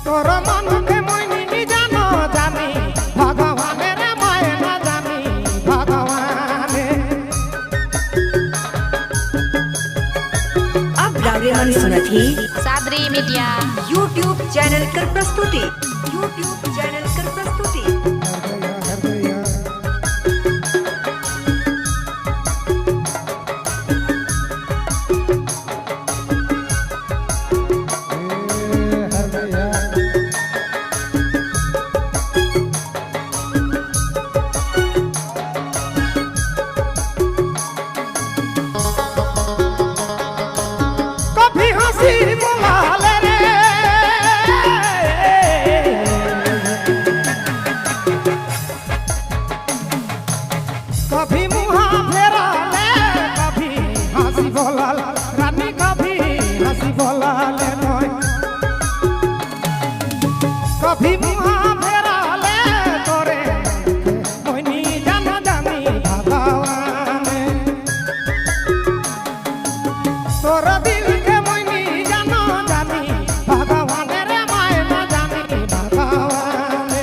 তোর মনকে মইনি জানো জানি ভগবানের মায় না জানি ভগবানে। अब रागेमन सुनथी सादरी मीडिया YouTube चैनल कर प्रस्तुति YouTube चैनल कर प्रस्तुति कभी हंसी बोलाले रे कभी मुहा फेराले कभी हंसी बोलाल रानी कभी हंसी बोलाले नय कभी मुहा फेराले तोरे मोइनी जानो जानी भगवाने तोर दिल के मोइनी जानो जानी भगवाने रे माय ना जानी भगवाने।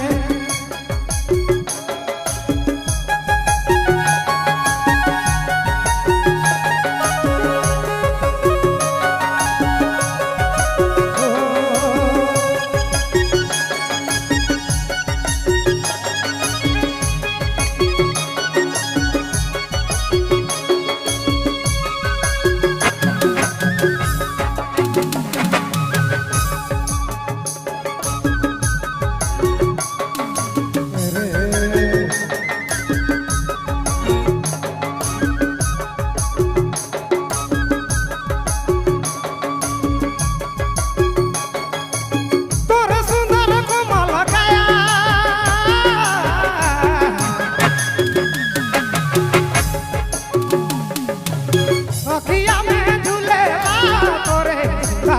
तोर सुंदर कोमल काया अखिया में झूलेला तोरे सुंदर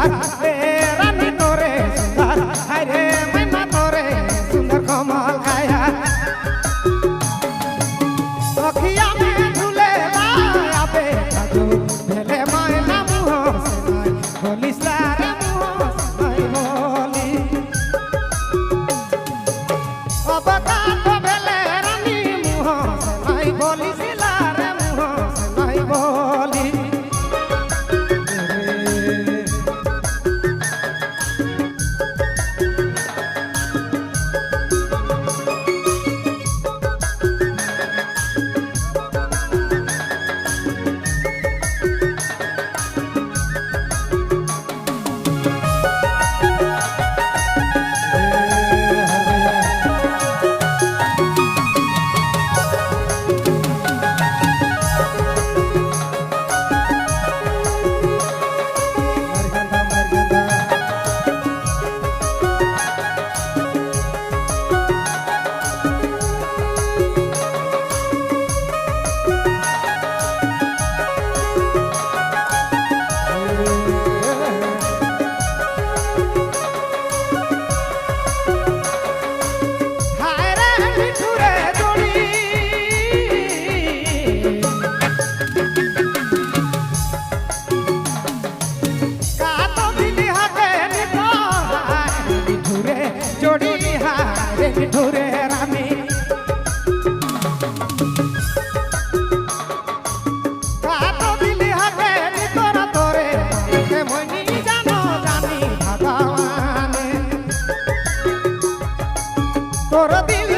रानी तोरे सुंदर हाय रे मैना तोरे सुंदर कोमल काया अखिया में झूलेला आबे जो भेले मैना मुँह से नाय बोलिस रे मुँह से नाय बोली अब काट भेले रानी मुँह से नाय बोली सिला रे मुँह से नाय बोली। हाय रे मिठुरे जोड़ी का तो दिली हाथे निको हाय मिठुरे जोड़ी हाय रे मिठुरे रानी का तो दिली हाथे निको ना तोरे के मोइनी जानो जानी भगवाने तोर दिल